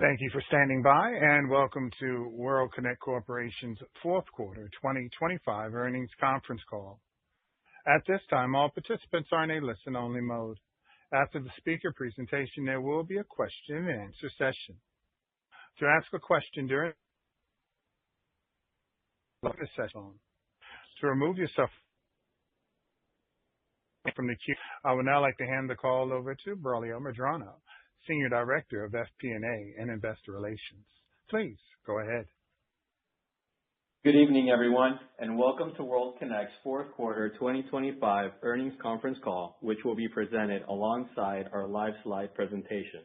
Thank you for standing by, and welcome to World Kinect Corporation's fourth quarter 2025 earnings conference call. At this time, all participants are in a listen-only mode. After the speaker presentation, there will be a question-and-answer session. To ask a question during the session, to remove yourself from the queue, I would now like to hand the call over to Braulio Medrano, Senior Director of FP&A and Investor Relations. Please go ahead. Good evening, everyone, and welcome to World Kinect's fourth quarter 2025 earnings conference call, which will be presented alongside our live slide presentation.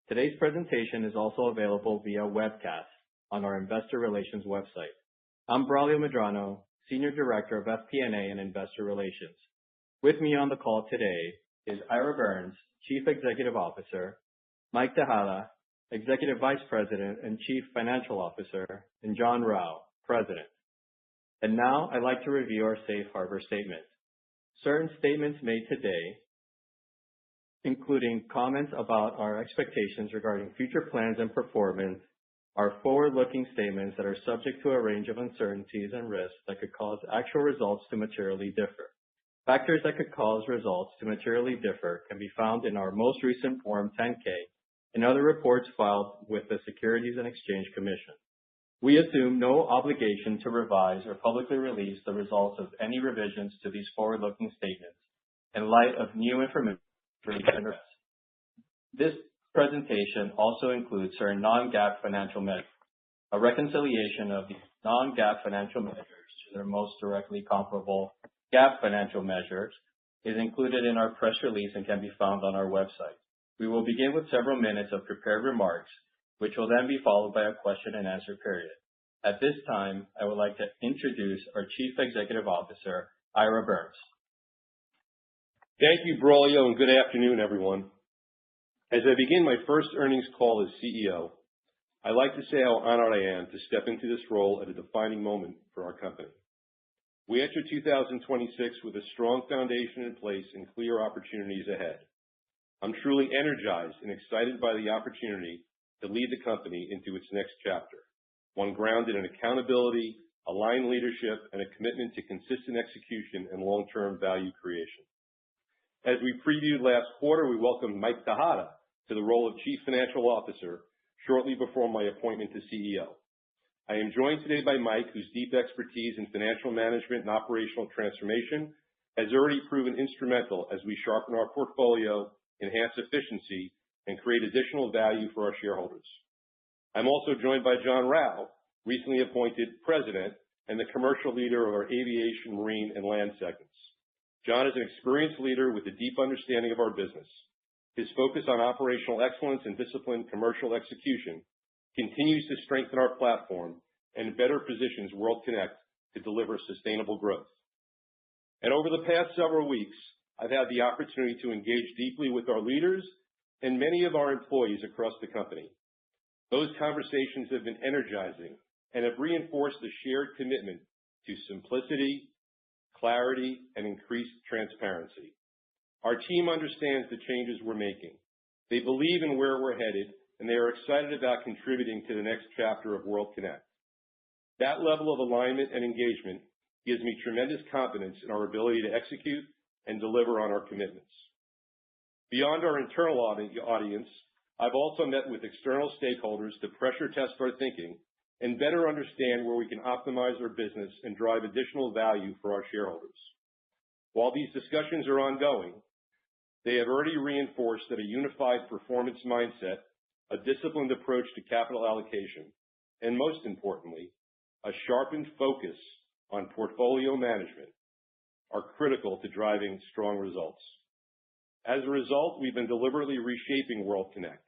Today's presentation is also available via webcast on our Investor Relations website. I'm Braulio Medrano, Senior Director of FP&A and Investor Relations. With me on the call today is Ira Birns, Chief Executive Officer, Mike Tejada, Executive Vice President and Chief Financial Officer, and John Rao, President. And now I'd like to review our safe harbor statement. Certain statements made today, including comments about our expectations regarding future plans and performance, are forward-looking statements that are subject to a range of uncertainties and risks that could cause actual results to materially differ. Factors that could cause results to materially differ can be found in our most recent Form 10-K and other reports filed with the Securities and Exchange Commission. We assume no obligation to revise or publicly release the results of any revisions to these forward-looking statements in light of new information. This presentation also includes certain non-GAAP financial measures. A reconciliation of these non-GAAP financial measures to their most directly comparable GAAP financial measures is included in our press release and can be found on our website. We will begin with several minutes of prepared remarks, which will then be followed by a question-and-answer period. At this time, I would like to introduce our Chief Executive Officer, Ira Birns. Thank you, Braulio, and good afternoon, everyone. As I begin my first earnings call as CEO, I'd like to say how honored I am to step into this role at a defining moment for our company. We enter 2026 with a strong foundation in place and clear opportunities ahead. I'm truly energized and excited by the opportunity to lead the company into its next chapter, one grounded in accountability, aligned leadership, and a commitment to consistent execution and long-term value creation. As we previewed last quarter, we welcomed Mike Tejada to the role of Chief Financial Officer shortly before my appointment to CEO. I am joined today by Mike, whose deep expertise in financial management and operational transformation has already proven instrumental as we sharpen our portfolio, enhance efficiency, and create additional value for our shareholders. I'm also joined by John Rao, recently appointed President and the commercial leader of our aviation, marine, and land segments. John is an experienced leader with a deep understanding of our business. His focus on operational excellence and disciplined commercial execution continues to strengthen our platform and better positions World Kinect to deliver sustainable growth. And over the past several weeks, I've had the opportunity to engage deeply with our leaders and many of our employees across the company. Those conversations have been energizing and have reinforced the shared commitment to simplicity, clarity, and increased transparency. Our team understands the changes we're making. They believe in where we're headed, and they are excited about contributing to the next chapter of World Kinect. That level of alignment and engagement gives me tremendous confidence in our ability to execute and deliver on our commitments. Beyond our internal audience, I've also met with external stakeholders to pressure test our thinking and better understand where we can optimize our business and drive additional value for our shareholders. While these discussions are ongoing, they have already reinforced that a unified performance mindset, a disciplined approach to capital allocation, and most importantly, a sharpened focus on portfolio management are critical to driving strong results. As a result, we've been deliberately reshaping World Kinect,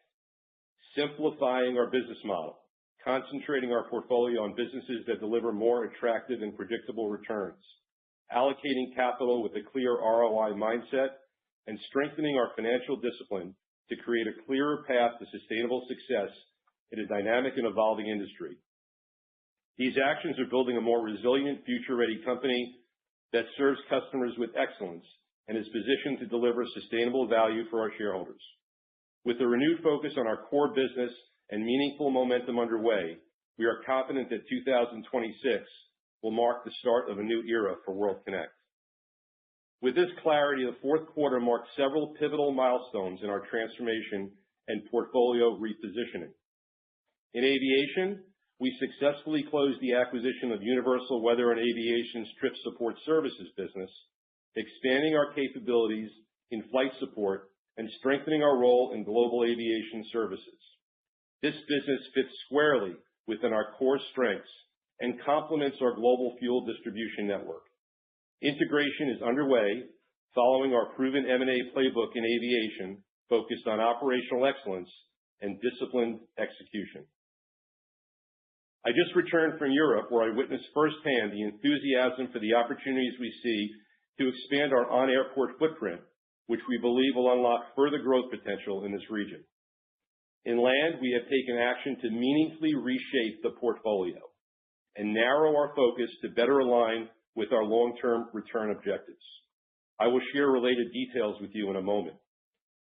simplifying our business model, concentrating our portfolio on businesses that deliver more attractive and predictable returns, allocating capital with a clear ROI mindset, and strengthening our financial discipline to create a clearer path to sustainable success in a dynamic and evolving industry. These actions are building a more resilient, future-ready company that serves customers with excellence and is positioned to deliver sustainable value for our shareholders. With a renewed focus on our core business and meaningful momentum underway, we are confident that 2026 will mark the start of a new era for World Kinect. With this clarity, the fourth quarter marked several pivotal milestones in our transformation and portfolio repositioning. In aviation, we successfully closed the acquisition of Universal Weather and Aviation's Trip Support Services business, expanding our capabilities in flight support and strengthening our role in global aviation services. This business fits squarely within our core strengths and complements our global fuel distribution network. Integration is underway following our proven M&A playbook in aviation focused on operational excellence and disciplined execution. I just returned from Europe, where I witnessed firsthand the enthusiasm for the opportunities we see to expand our on-airport footprint, which we believe will unlock further growth potential in this region. In land, we have taken action to meaningfully reshape the portfolio and narrow our focus to better align with our long-term return objectives. I will share related details with you in a moment.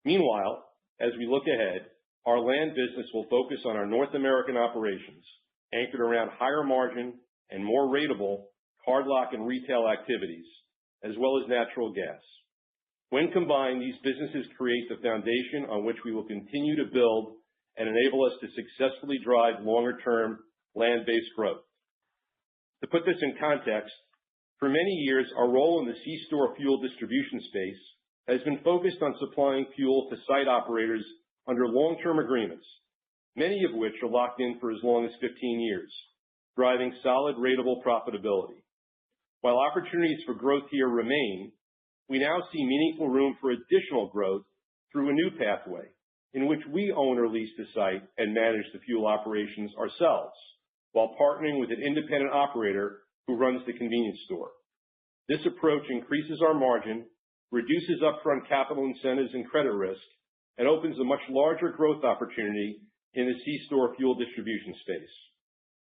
Meanwhile, as we look ahead, our land business will focus on our North American operations, anchored around higher margin and more ratable card lock and retail activities, as well as natural gas. When combined, these businesses create the foundation on which we will continue to build and enable us to successfully drive longer-term land-based growth. To put this in context, for many years, our role in the C-store fuel distribution space has been focused on supplying fuel to site operators under long-term agreements, many of which are locked in for as long as 15 years, driving solid ratable profitability. While opportunities for growth here remain, we now see meaningful room for additional growth through a new pathway in which we own or lease the site and manage the fuel operations ourselves, while partnering with an independent operator who runs the convenience store. This approach increases our margin, reduces upfront capital incentives and credit risk, and opens a much larger growth opportunity in the C-store fuel distribution space.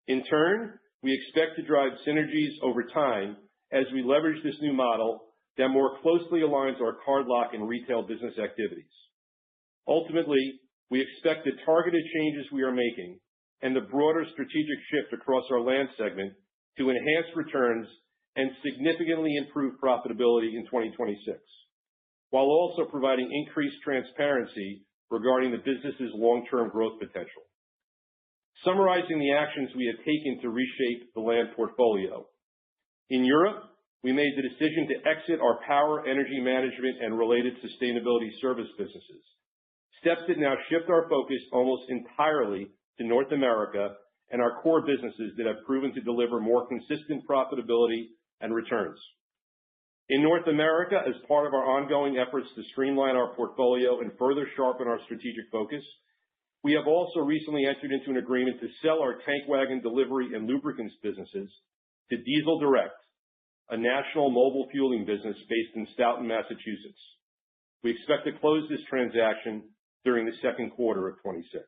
In turn, we expect to drive synergies over time as we leverage this new model that more closely aligns our card lock and retail business activities. Ultimately, we expect the targeted changes we are making and the broader strategic shift across our land segment to enhance returns and significantly improve profitability in 2026, while also providing increased transparency regarding the business's long-term growth potential. Summarizing the actions we have taken to reshape the land portfolio. In Europe, we made the decision to exit our power, energy management, and related sustainability service businesses, steps that now shift our focus almost entirely to North America and our core businesses that have proven to deliver more consistent profitability and returns. In North America, as part of our ongoing efforts to streamline our portfolio and further sharpen our strategic focus, we have also recently entered into an agreement to sell our tank wagon delivery and lubricants businesses to Diesel Direct, a national mobile fueling business based in Stoughton, Massachusetts. We expect to close this transaction during the second quarter of 2026.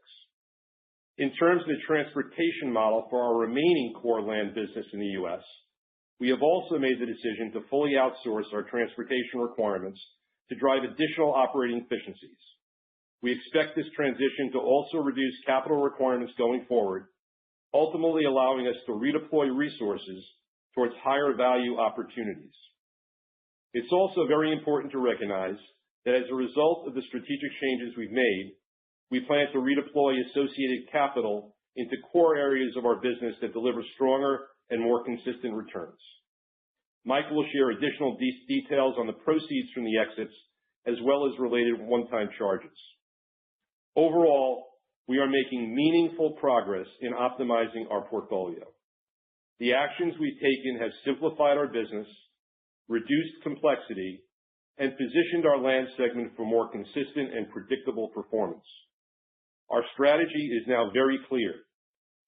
In terms of the transportation model for our remaining core land business in the U.S., we have also made the decision to fully outsource our transportation requirements to drive additional operating efficiencies. We expect this transition to also reduce capital requirements going forward, ultimately allowing us to redeploy resources towards higher value opportunities. It's also very important to recognize that as a result of the strategic changes we've made, we plan to redeploy associated capital into core areas of our business that deliver stronger and more consistent returns. Mike will share additional details on the proceeds from the exits, as well as related one-time charges. Overall, we are making meaningful progress in optimizing our portfolio. The actions we've taken have simplified our business, reduced complexity, and positioned our land segment for more consistent and predictable performance. Our strategy is now very clear: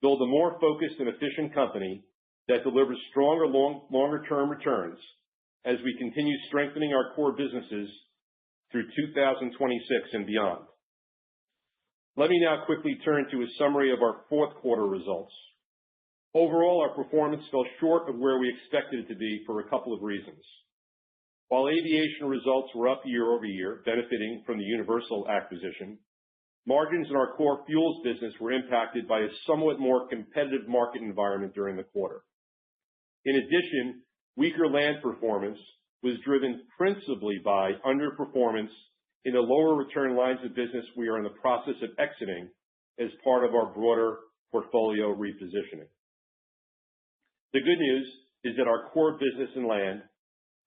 build a more focused and efficient company that delivers stronger, longer-term returns as we continue strengthening our core businesses through 2026 and beyond. Let me now quickly turn to a summary of our fourth quarter results. Overall, our performance fell short of where we expected it to be for a couple of reasons. While aviation results were up year over year, benefiting from the Universal acquisition, margins in our core fuels business were impacted by a somewhat more competitive market environment during the quarter. In addition, weaker land performance was driven principally by underperformance in the lower return lines of business we are in the process of exiting as part of our broader portfolio repositioning. The good news is that our core business in land,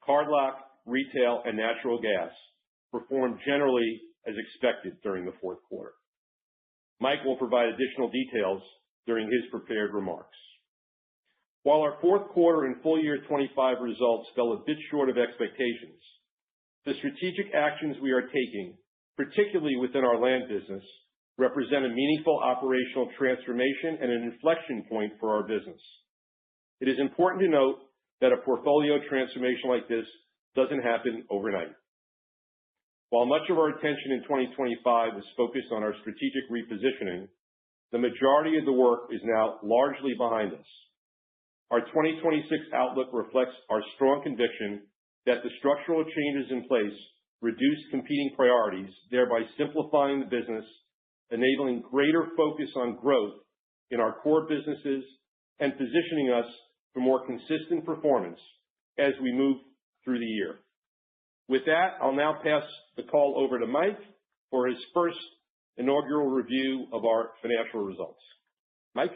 cardlock, retail, and natural gas performed generally as expected during the fourth quarter. Mike will provide additional details during his prepared remarks. While our fourth quarter and full year 25 results fell a bit short of expectations, the strategic actions we are taking, particularly within our land business, represent a meaningful operational transformation and an inflection point for our business. It is important to note that a portfolio transformation like this doesn't happen overnight. While much of our attention in 2025 was focused on our strategic repositioning, the majority of the work is now largely behind us. Our 2026 outlook reflects our strong conviction that the structural changes in place reduce competing priorities, thereby simplifying the business, enabling greater focus on growth in our core businesses, and positioning us for more consistent performance as we move through the year. With that, I'll now pass the call over to Mike for his first inaugural review of our financial results. Mike?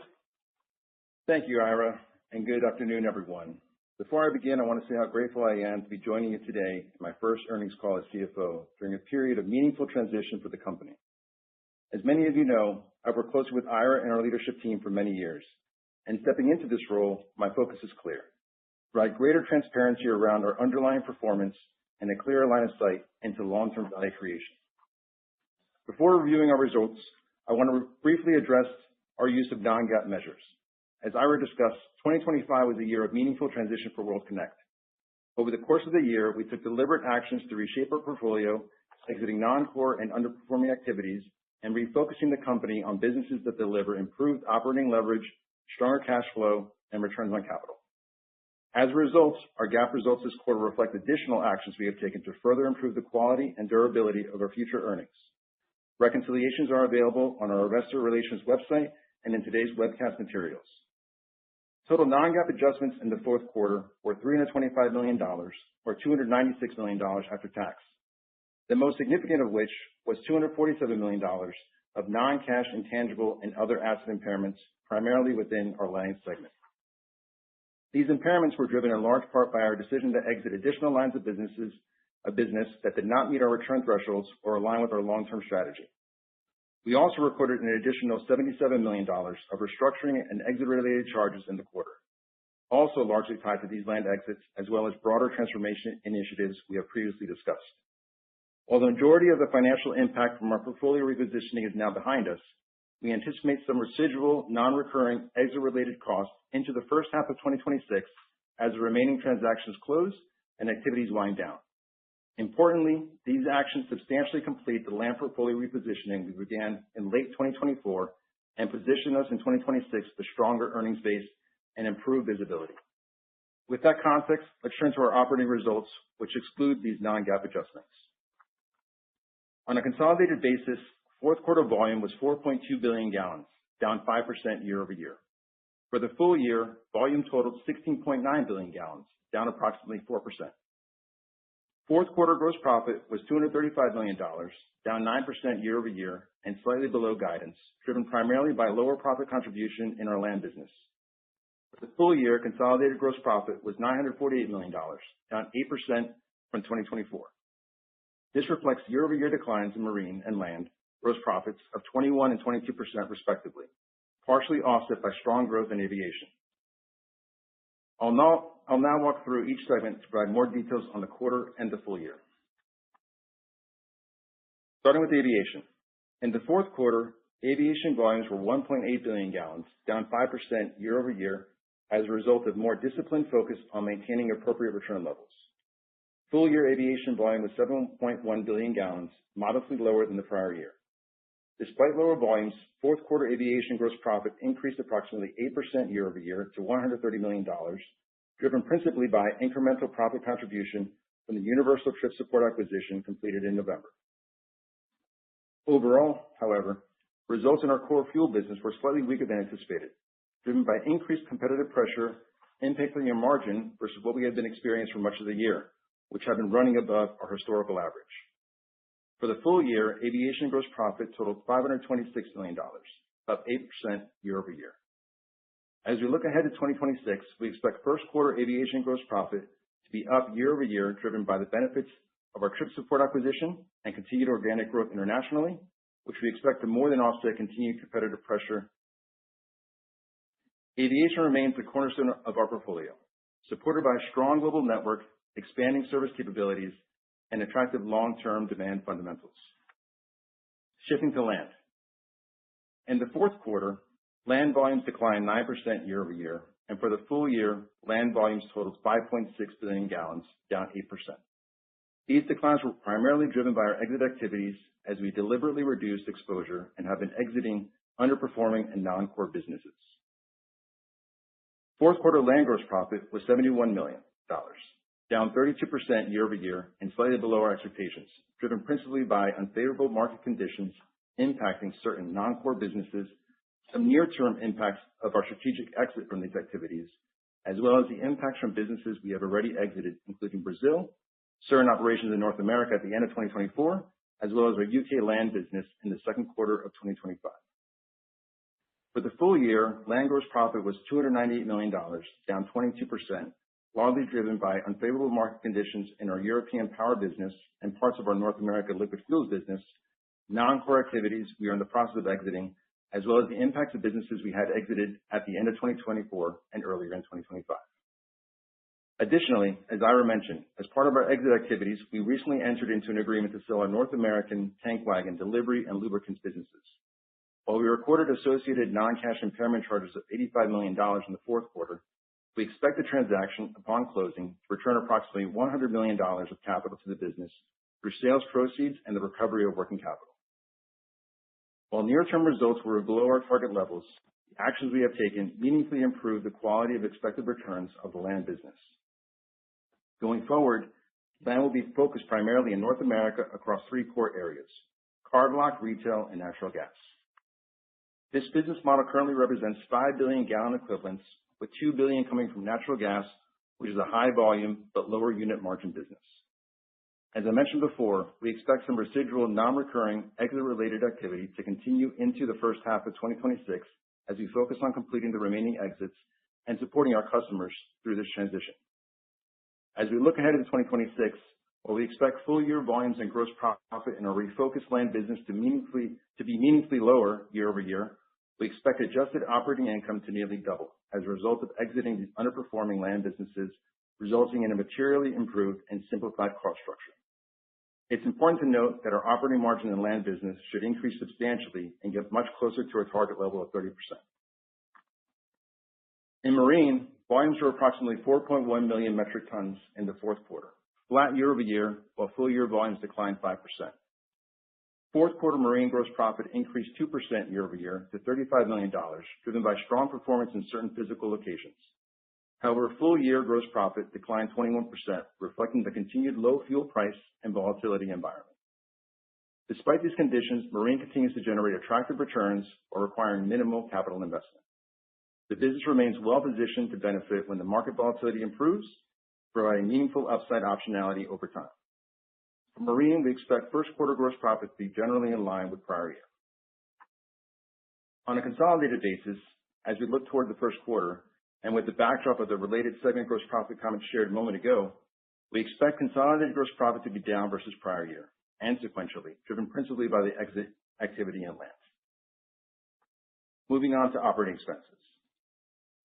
Thank you, Ira, and good afternoon, everyone. Before I begin, I want to say how grateful I am to be joining you today in my first earnings call as CFO during a period of meaningful transition for the company. As many of you know, I've worked closely with Ira and our leadership team for many years, and stepping into this role, my focus is clear: provide greater transparency around our underlying performance and a clearer line of sight into long-term value creation. Before reviewing our results, I want to briefly address our use of non-GAAP measures. As Ira discussed, 2025 was a year of meaningful transition for World Kinect. Over the course of the year, we took deliberate actions to reshape our portfolio, exiting non-core and underperforming activities, and refocusing the company on businesses that deliver improved operating leverage, stronger cash flow, and returns on capital. As a result, our GAAP results this quarter reflect additional actions we have taken to further improve the quality and durability of our future earnings. Reconciliations are available on our investor relations website and in today's webcast materials. Total non-GAAP adjustments in the fourth quarter were $325 million, or $296 million after tax. The most significant of which was $247 million of non-cash intangible and other asset impairments, primarily within our land segment. These impairments were driven in large part by our decision to exit additional lines of business that did not meet our return thresholds or align with our long-term strategy. We also recorded an additional $77 million of restructuring and exit-related charges in the quarter, also largely tied to these land exits, as well as broader transformation initiatives we have previously discussed. While the majority of the financial impact from our portfolio repositioning is now behind us, we anticipate some residual, non-recurring exit-related costs into the first half of 2026 as the remaining transactions close and activities wind down. Importantly, these actions substantially complete the land portfolio repositioning we began in late 2024 and position us in 2026 with stronger earnings base and improved visibility. With that context, let's turn to our operating results, which exclude these non-GAAP adjustments. On a consolidated basis, fourth quarter volume was 4.2 billion gallons, down 5% year over year. For the full year, volume totaled 16.9 billion gallons, down approximately 4%. Fourth quarter gross profit was $235 million, down 9% year over year and slightly below guidance, driven primarily by lower profit contribution in our land business. For the full year, consolidated gross profit was $948 million, down 8% from 2024. This reflects year-over-year declines in marine and land gross profits of 21% and 22% respectively, partially offset by strong growth in aviation. I'll now walk through each segment to provide more details on the quarter and the full year. Starting with aviation. In the fourth quarter, aviation volumes were 1.8 billion gallons, down 5% year over year as a result of more disciplined focus on maintaining appropriate return levels. Full year aviation volume was 7.1 billion gallons, modestly lower than the prior year. Despite lower volumes, fourth quarter aviation gross profit increased approximately 8% year over year to $130 million, driven principally by incremental profit contribution from the Universal Trip Support acquisition completed in November. Overall, however, results in our core fuel business were slightly weaker than anticipated, driven by increased competitive pressure impacting our margin versus what we had been experiencing for much of the year, which had been running above our historical average. For the full year, aviation gross profit totaled $526 million, up 8% year over year. As we look ahead to 2026, we expect first quarter aviation gross profit to be up year over year, driven by the benefits of our trip support acquisition and continued organic growth internationally, which we expect to more than offset continued competitive pressure. Aviation remains the cornerstone of our portfolio, supported by a strong global network, expanding service capabilities, and attractive long-term demand fundamentals. Shifting to land. In the fourth quarter, land volumes declined 9% year over year, and for the full year, land volumes totaled 5.6 billion gallons, down 8%. These declines were primarily driven by our exit activities as we deliberately reduced exposure and have been exiting underperforming and non-core businesses. Fourth quarter land gross profit was $71 million, down 32% year over year and slightly below our expectations, driven principally by unfavorable market conditions impacting certain non-core businesses, some near-term impacts of our strategic exit from these activities, as well as the impacts from businesses we have already exited, including Brazil, certain operations in North America at the end of 2024, as well as our UK land business in the second quarter of 2025. For the full year, land gross profit was $298 million, down 22%, largely driven by unfavorable market conditions in our European power business and parts of our North America liquid fuels business, non-core activities we are in the process of exiting, as well as the impacts of businesses we had exited at the end of 2024 and earlier in 2025. Additionally, as Ira mentioned, as part of our exit activities, we recently entered into an agreement to sell our North American tank wagon delivery and lubricants businesses. While we recorded associated non-cash impairment charges of $85 million in the fourth quarter, we expect the transaction, upon closing, to return approximately $100 million of capital to the business through sales proceeds and the recovery of working capital. While near-term results were below our target levels, the actions we have taken meaningfully improve the quality of expected returns of the land business. Going forward, land will be focused primarily in North America across three core areas: card lock, retail, and natural gas. This business model currently represents 5 billion gallon equivalents, with 2 billion coming from natural gas, which is a high volume but lower unit margin business. As I mentioned before, we expect some residual non-recurring exit-related activity to continue into the first half of 2026 as we focus on completing the remaining exits and supporting our customers through this transition. As we look ahead into 2026, while we expect full-year volumes and gross profit in our refocused land business to be meaningfully lower year over year, we expect adjusted operating income to nearly double as a result of exiting these underperforming land businesses, resulting in a materially improved and simplified cost structure. It's important to note that our operating margin in land business should increase substantially and get much closer to our target level of 30%. In marine, volumes were approximately 4.1 million metric tons in the fourth quarter, flat year over year, while full-year volumes declined 5%. Fourth quarter marine gross profit increased 2% year over year to $35 million, driven by strong performance in certain physical locations. However, full-year gross profit declined 21%, reflecting the continued low fuel price and volatility environment. Despite these conditions, marine continues to generate attractive returns while requiring minimal capital investment. The business remains well-positioned to benefit when the market volatility improves, providing meaningful upside optionality over time. For marine, we expect first quarter gross profit to be generally in line with prior year. On a consolidated basis, as we look toward the first quarter, and with the backdrop of the related segment gross profit comments shared a moment ago, we expect consolidated gross profit to be down versus prior year and sequentially, driven principally by the exit activity in land. Moving on to operating expenses.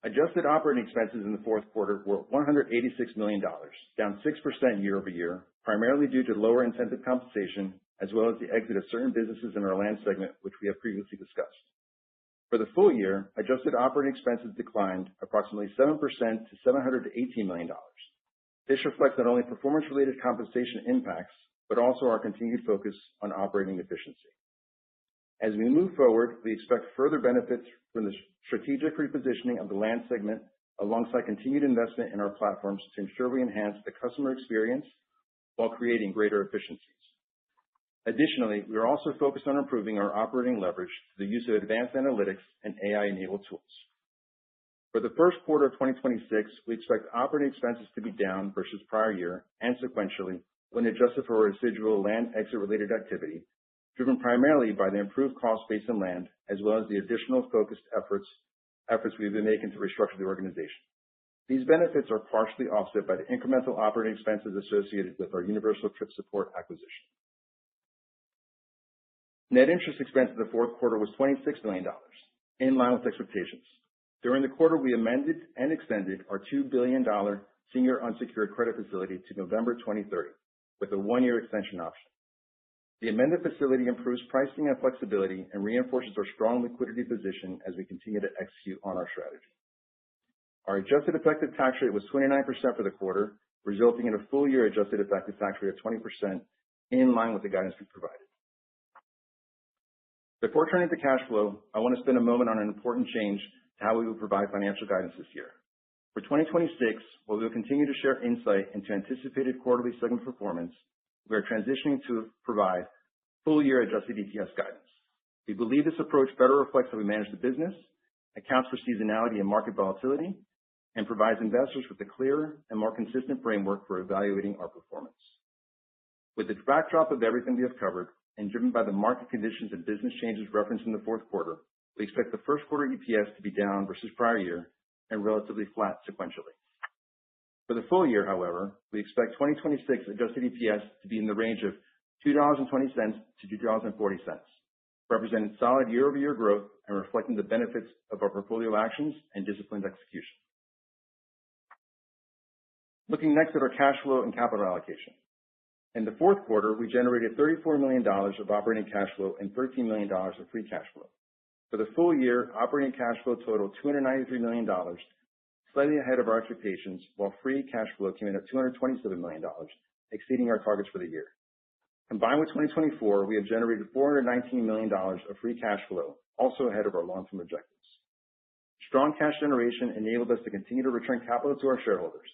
Adjusted operating expenses in the fourth quarter were $186 million, down 6% year over year, primarily due to lower incentive compensation, as well as the exit of certain businesses in our land segment, which we have previously discussed. For the full year, adjusted operating expenses declined approximately 7% to $718 million. This reflects not only performance-related compensation impacts, but also our continued focus on operating efficiency. As we move forward, we expect further benefits from the strategic repositioning of the land segment, alongside continued investment in our platforms to ensure we enhance the customer experience while creating greater efficiencies. Additionally, we are also focused on improving our operating leverage through the use of advanced analytics and AI-enabled tools. For the first quarter of 2026, we expect operating expenses to be down versus prior year and sequentially when adjusted for residual land exit-related activity, driven primarily by the improved cost base in land, as well as the additional focused efforts we've been making to restructure the organization. These benefits are partially offset by the incremental operating expenses associated with our Universal Trip Support acquisition. Net interest expense in the fourth quarter was $26 million, in line with expectations. During the quarter, we amended and extended our $2 billion senior unsecured credit facility to November 2030 with a 1-year extension option. The amended facility improves pricing and flexibility and reinforces our strong liquidity position as we continue to execute on our strategy. Our adjusted effective tax rate was 29% for the quarter, resulting in a full-year adjusted effective tax rate of 20%, in line with the guidance we provided. Before turning to cash flow, I want to spend a moment on an important change to how we will provide financial guidance this year. For 2026, while we will continue to share insight into anticipated quarterly segment performance, we are transitioning to provide full-year adjusted EPS guidance. We believe this approach better reflects how we manage the business, accounts for seasonality and market volatility, and provides investors with a clearer and more consistent framework for evaluating our performance. With the backdrop of everything we have covered and driven by the market conditions and business changes referenced in the fourth quarter, we expect the first quarter EPS to be down versus prior year and relatively flat sequentially. For the full year, however, we expect 2026 adjusted EPS to be in the range of $2.20 to $2.40, representing solid year-over-year growth and reflecting the benefits of our portfolio actions and disciplined execution. Looking next at our cash flow and capital allocation. In the fourth quarter, we generated $34 million of operating cash flow and $13 million of free cash flow. For the full year, operating cash flow totaled $293 million, slightly ahead of our expectations, while free cash flow came in at $227 million, exceeding our targets for the year. Combined with 2024, we have generated $419 million of free cash flow, also ahead of our long-term objectives. Strong cash generation enabled us to continue to return capital to our shareholders.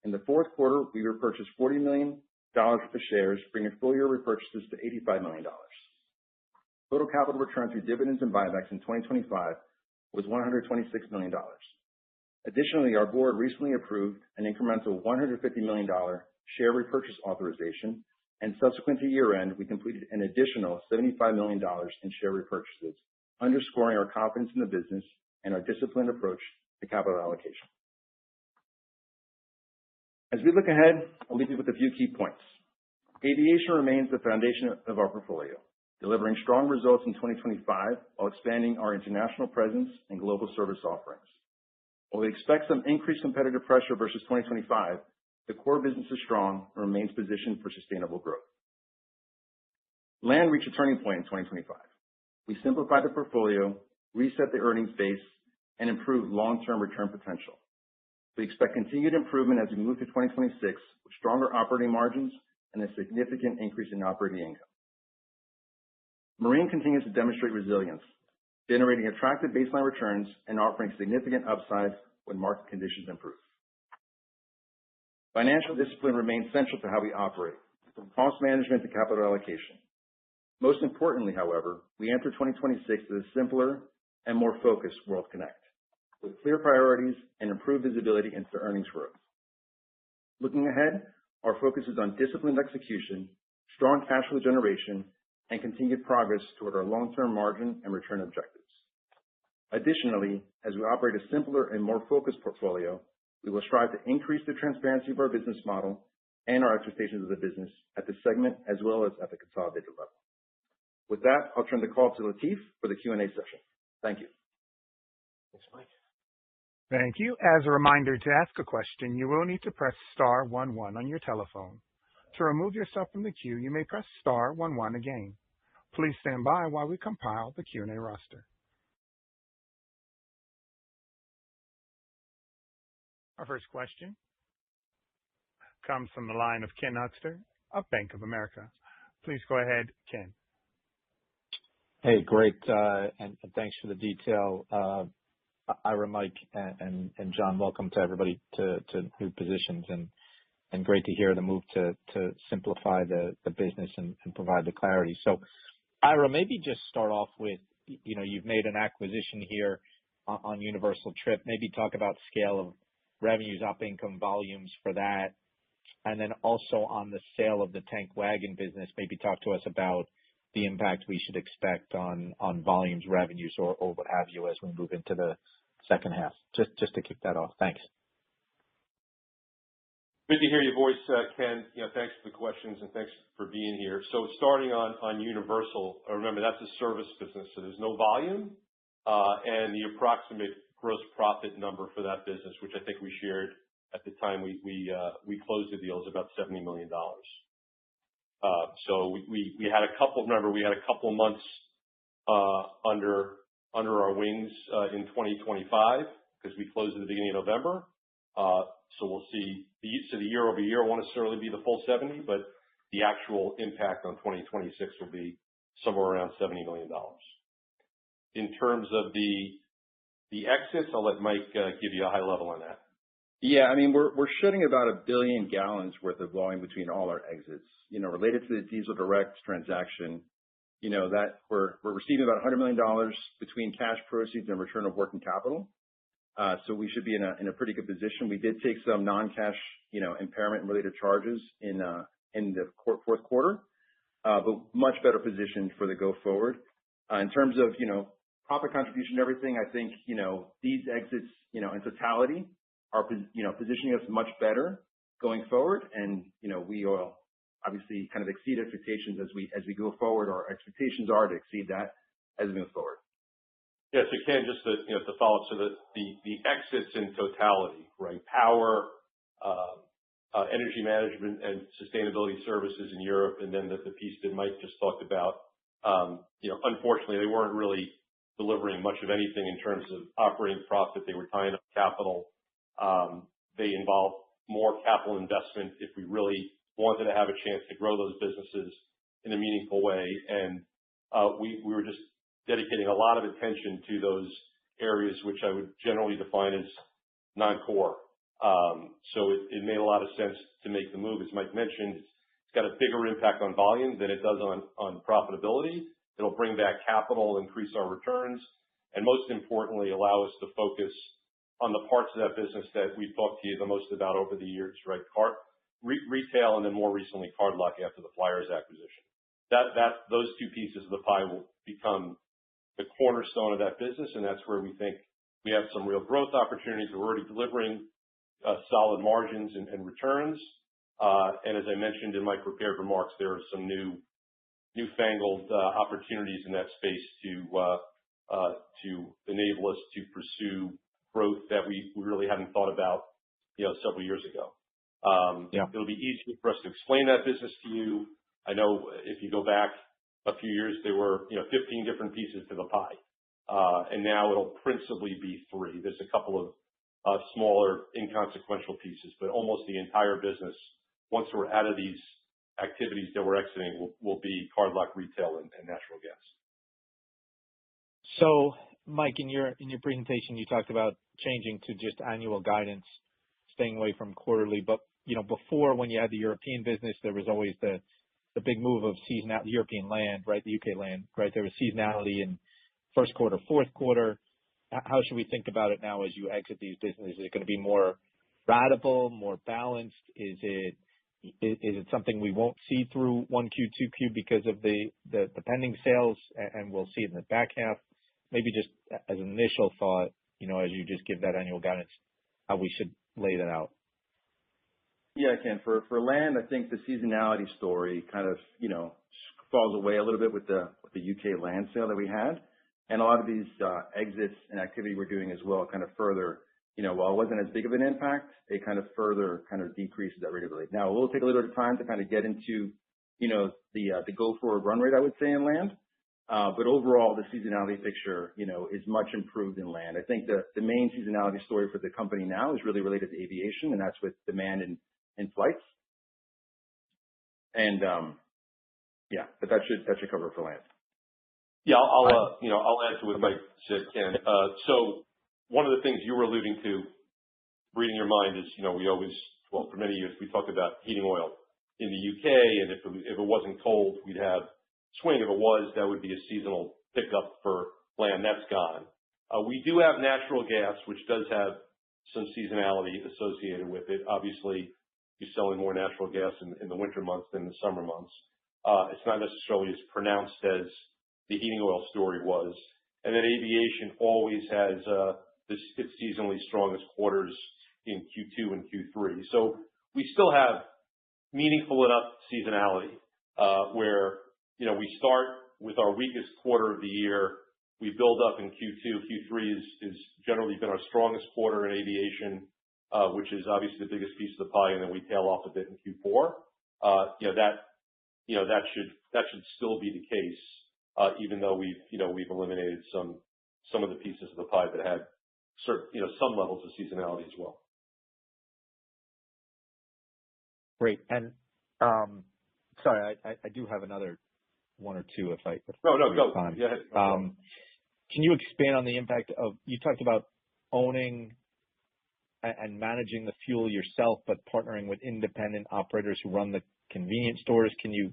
In the fourth quarter, we repurchased $40 million worth of shares, bringing full-year repurchases to $85 million. Total capital return through dividends and buybacks in 2025 was $126 million. Additionally, our board recently approved an incremental $150 million share repurchase authorization, and subsequent to year-end, we completed an additional $75 million in share repurchases, underscoring our confidence in the business and our disciplined approach to capital allocation. As we look ahead, I'll leave you with a few key points. Aviation remains the foundation of our portfolio, delivering strong results in 2025 while expanding our international presence and global service offerings. While we expect some increased competitive pressure versus 2025, the core business is strong and remains positioned for sustainable growth. Land reached a turning point in 2025. We simplified the portfolio, reset the earnings base, and improved long-term return potential. We expect continued improvement as we move to 2026 with stronger operating margins and a significant increase in operating income. Marine continues to demonstrate resilience, generating attractive baseline returns and offering significant upside when market conditions improve. Financial discipline remains central to how we operate, from cost management to capital allocation. Most importantly, however, we enter 2026 as a simpler and more focused World Kinect, with clear priorities and improved visibility into earnings growth. Looking ahead, our focus is on disciplined execution, strong cash flow generation, and continued progress toward our long-term margin and return objectives. Additionally, as we operate a simpler and more focused portfolio, we will strive to increase the transparency of our business model and our expectations of the business at the segment as well as at the consolidated level. With that, I'll turn the call to Latif for the Q&A session. Thank you. Thanks, Mike. Thank you. As a reminder, to ask a question, you will need to press star 11 on your telephone. To remove yourself from the queue, you may press star 11 again. Please stand by while we compile the Q&A roster. Our first question comes from the line of Ken Hoexter of Bank of America. Please go ahead, Ken. Hey, great, and thanks for the detail. Ira, Mike, and John, welcome to everybody to new positions, and and great to hear the move to simplify the business and provide the clarity. So, Ira, maybe just start off with, you've made an acquisition here on Universal Trip. Maybe talk about scale of revenues, op income, volumes for that. And then also on the sale of the tank wagon business, maybe talk to us about the impact we should expect on volumes, revenues, or what have you as we move into the second half. Just to kick that off. Thanks. Good to hear your voice, Ken. Thanks for the questions and thanks for being here. So starting on Universal, remember that's a service business, so there's no volume, and the approximate gross profit number for that business, which I think we shared at the time we closed the deal, is about $70 million. So we had a couple. Remember, we had a couple of months under our wings in 2025 because we closed at the beginning of November. So we'll see. So the year over year won't necessarily be the full 70, but the actual impact on 2026 will be somewhere around $70 million. In terms of the exits, I'll let Mike give you a high level on that. Yeah, I mean, we're shutting about 1 billion gallons worth of volume between all our exits. Related to the Diesel Direct transaction, that we're receiving about $100 million between cash proceeds and return of working capital. So we should be in a pretty good position. We did take some non-cash, impairment related charges in the fourth quarter, but much better positioned for the go forward. In terms of, profit contribution and everything, I think, these exits, in totality are, positioning us much better going forward. And, we will obviously kind of exceed expectations as we go forward. Our expectations are to exceed that as we move forward. Yeah, so Ken, just to follow up, so the exits in totality, right? Power, energy management and sustainability services in Europe, and then the piece that Mike just talked about, unfortunately, they weren't really delivering much of anything in terms of operating profit. They were tying up capital. They involved more capital investment if we really wanted to have a chance to grow those businesses in a meaningful way. And we were just dedicating a lot of attention to those areas, which I would generally define as non-core. So it made a lot of sense to make the move. As Mike mentioned, it's got a bigger impact on volume than it does on profitability. It'll bring back capital, increase our returns, and most importantly, allow us to focus on the parts of that business that we've talked to you the most about over the years, right? Retail, and then more recently, Cardlock after the Flyers acquisition. Those two pieces of the pie will become the cornerstone of that business, and that's where we think we have some real growth opportunities. We're already delivering solid margins and returns. And as I mentioned in my prepared remarks, there are some newfangled opportunities in that space to enable us to pursue growth that we really hadn't thought about, several years ago. It'll be easier for us to explain that business to you. I know if you go back a few years, there were 15 different pieces to the pie, and now it'll principally be 3. There's a couple of smaller, inconsequential pieces, but almost the entire business, once we're out of these activities that we're exiting, will be Cardlock, retail, and natural gas. So, Mike, in your presentation, you talked about changing to just annual guidance, staying away from quarterly. But before, when you had the European business, there was always the big move of seasonality, European land, right? The UK land, right? There was seasonality in first quarter, fourth quarter. How should we think about it now as you exit these businesses? Is it going to be more ratable, more balanced? Is it something we won't see through 1Q, 2Q because of the pending sales, and we'll see it in the back half? Maybe just as an initial thought, as you just give that annual guidance, how we should lay that out. Yeah, Ken, for land, I think the seasonality story kind of, falls away a little bit with the UK land sale that we had. And a lot of these exits and activity we're doing as well kind of further, while it wasn't as big of an impact, it kind of further kind of decreases that rate of relief. Now, it will take a little bit of time to kind of get into, the go-forward run rate, I would say, in land. But overall, the seasonality picture, is much improved in land. I think the main seasonality story for the company now is really related to aviation, and that's with demand in flights. And, but that should cover it for land. Yeah, I'll add to what Mike said, Ken. So one of the things you were alluding to, reading your mind, is, we always well, for many years, we talked about heating oil in the UK, and if it wasn't cold, we'd have swing. If it was, that would be a seasonal pickup for land. That's gone. We do have natural gas, which does have some seasonality associated with it. Obviously, you're selling more natural gas in the winter months than the summer months. It's not necessarily as pronounced as the heating oil story was. And then aviation always has its seasonally strongest quarters in Q2 and Q3. So we still have meaningful enough seasonality where, we start with our weakest quarter of the year. We build up in Q2. Q3 is generally been our strongest quarter in aviation, which is obviously the biggest piece of the pie, and then we tail off a bit in Q4. That should still be the case, even though we've eliminated some of the pieces of the pie that had certain, some levels of seasonality as well. Great. And sorry, I do have another one or two if No, go. Time. Yeah. Can you expand on the impact of, you talked about owning and managing the fuel yourself, but partnering with independent operators who run the convenience stores. Can you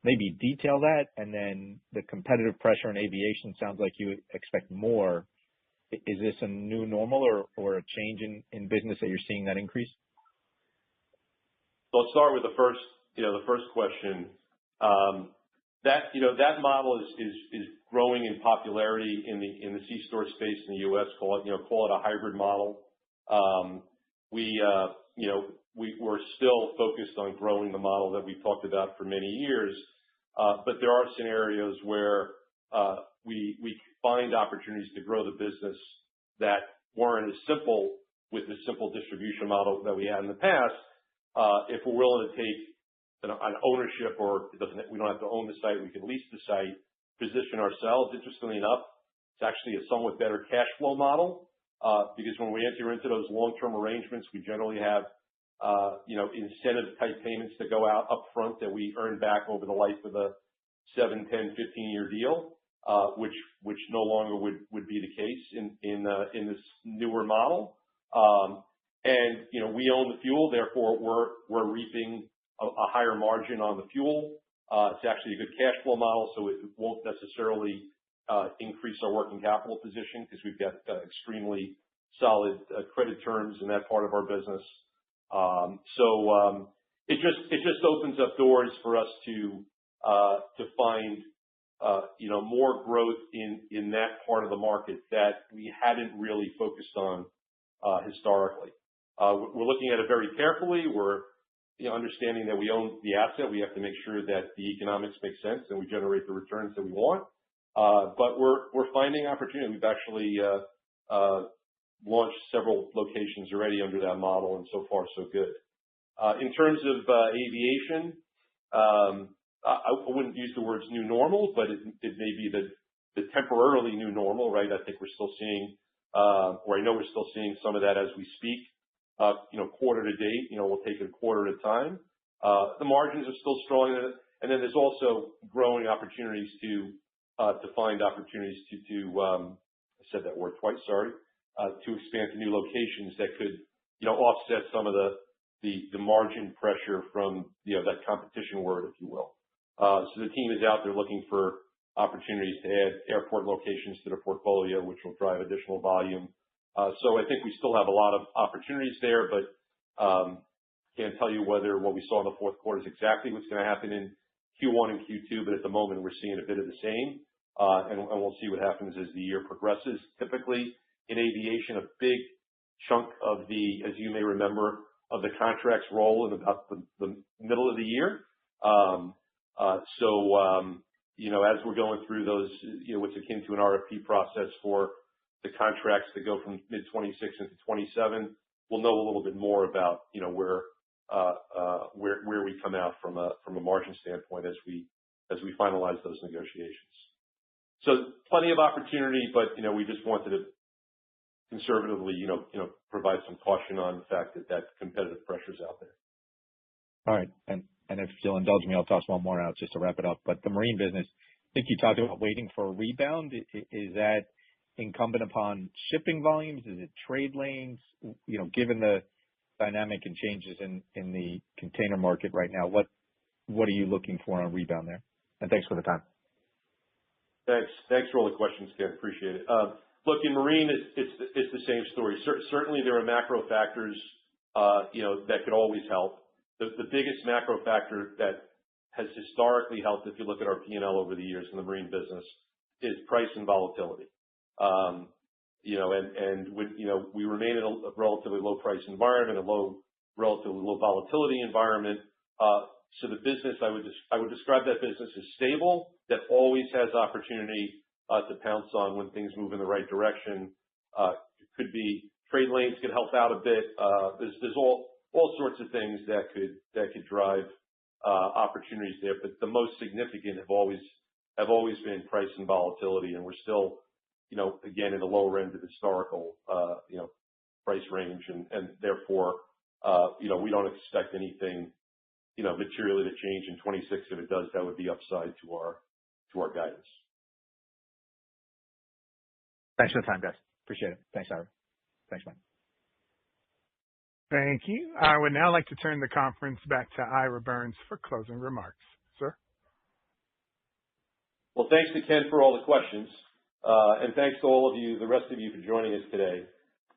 maybe detail that? And then the competitive pressure in aviation sounds like you expect more. Is this a new normal or a change in business that you're seeing that increase? So I'll start with the first question. That model is growing in popularity in the C-store space in the U.S. Call it a hybrid model. We're still focused on growing the model that we've talked about for many years, but there are scenarios where we find opportunities to grow the business that weren't as simple with the simple distribution model that we had in the past. If we're willing to take an ownership, or we don't have to own the site, we can lease the site, position ourselves. Interestingly enough, it's actually a somewhat better cash flow model because when we enter into those long-term arrangements, we generally have incentive type payments that go out up front that we earn back over the life of the 7, 10, 15-year deal, which no longer would be the case in this newer model. And we own the fuel, therefore we're reaping a higher margin on the fuel. It's actually a good cash flow model, so it won't necessarily increase our working capital position because we've got extremely solid credit terms in that part of our business. So it just opens up doors for us to find more growth in that part of the market that we hadn't really focused on historically. We're looking at it very carefully. We're understanding that we own the asset. We have to make sure that the economics make sense and we generate the returns that we want. But we're finding opportunity. We've actually launched several locations already under that model, and so far so good. In terms of aviation, I wouldn't use the words new normal, but it may be the temporarily new normal, right? I think we're still seeing, or I know we're still seeing some of that as we speak. Quarter to date, we'll take it a quarter at a time. The margins are still strong, and then there's also growing opportunities to find opportunities to I said that word twice, sorry, to expand to new locations that could, offset some of the margin pressure from, that competition word, if you will. So the team is out there looking for opportunities to add airport locations to the portfolio, which will drive additional volume. So I think we still have a lot of opportunities there, but can't tell you whether what we saw in the fourth quarter is exactly what's going to happen in Q1 and Q2, but at the moment we're seeing a bit of the same, and we'll see what happens as the year progresses. Typically in aviation, a big chunk of as you may remember, of the contracts roll in about the middle of the year. As we're going through those, what's akin to an RFP process for the contracts that go from mid-26 into 27, we'll know a little bit more about, where we come out from a margin standpoint as we finalize those negotiations. So plenty of opportunity, but, we just wanted to conservatively, provide some caution on the fact that competitive pressure is out there. All right. And if you'll indulge me, I'll toss one more out just to wrap it up. But the marine business, I think you talked about waiting for a rebound. Is that incumbent upon shipping volumes? Is it trade lanes? Given the dynamic and changes in the container market right now, what are you looking for on a rebound there? And thanks for the time. Thanks for all the questions, Ken. Appreciate it. Look, in marine, it's the same story. Certainly, there are macro factors, that could always help. The biggest macro factor that has historically helped, if you look at our P&L over the years in the marine business, is price and volatility. We remain in a relatively low price environment, relatively low volatility environment. So the business, I would describe that business as stable, that always has opportunity to pounce on when things move in the right direction. It could be trade lanes could help out a bit. There's all sorts of things that could drive opportunities there, but the most significant have always been price and volatility, and we're still, again, in the lower end of the historical, price range, and therefore, we don't expect anything, materially to change in 26. If it does, that would be upside to our guidance. Thanks for the time, guys. Appreciate it. Thanks, Ira. Thanks, Mike. Thank you. I would now like to turn the conference back to Ira Birns for closing remarks. Sir? Well, thanks to Ken for all the questions, and thanks to all of you, the rest of you, for joining us today.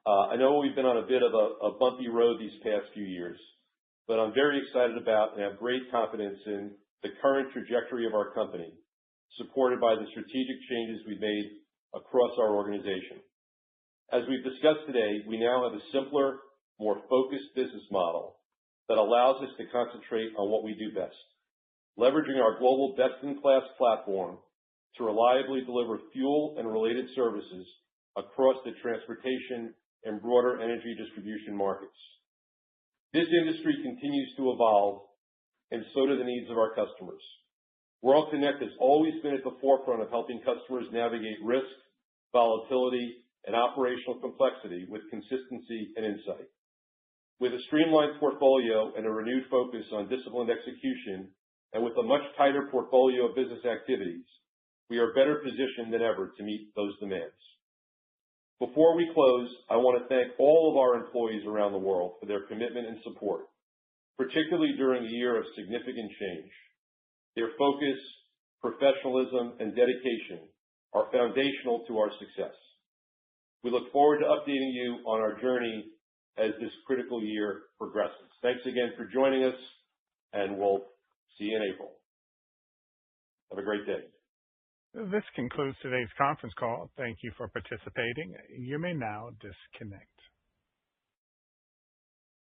I know we've been on a bit of a bumpy road these past few years, but I'm very excited about and have great confidence in the current trajectory of our company, supported by the strategic changes we've made across our organization. As we've discussed today, we now have a simpler, more focused business model that allows us to concentrate on what we do best, leveraging our global best-in-class platform to reliably deliver fuel and related services across the transportation and broader energy distribution markets. This industry continues to evolve, and so do the needs of our customers. World Kinect has always been at the forefront of helping customers navigate risk, volatility, and operational complexity with consistency and insight. With a streamlined portfolio and a renewed focus on disciplined execution, and with a much tighter portfolio of business activities, we are better positioned than ever to meet those demands. Before we close, I want to thank all of our employees around the world for their commitment and support, particularly during a year of significant change. Their focus, professionalism, and dedication are foundational to our success. We look forward to updating you on our journey as this critical year progresses. Thanks again for joining us, and we'll see you in April. Have a great day. This concludes today's conference call. Thank you for participating. You may now disconnect.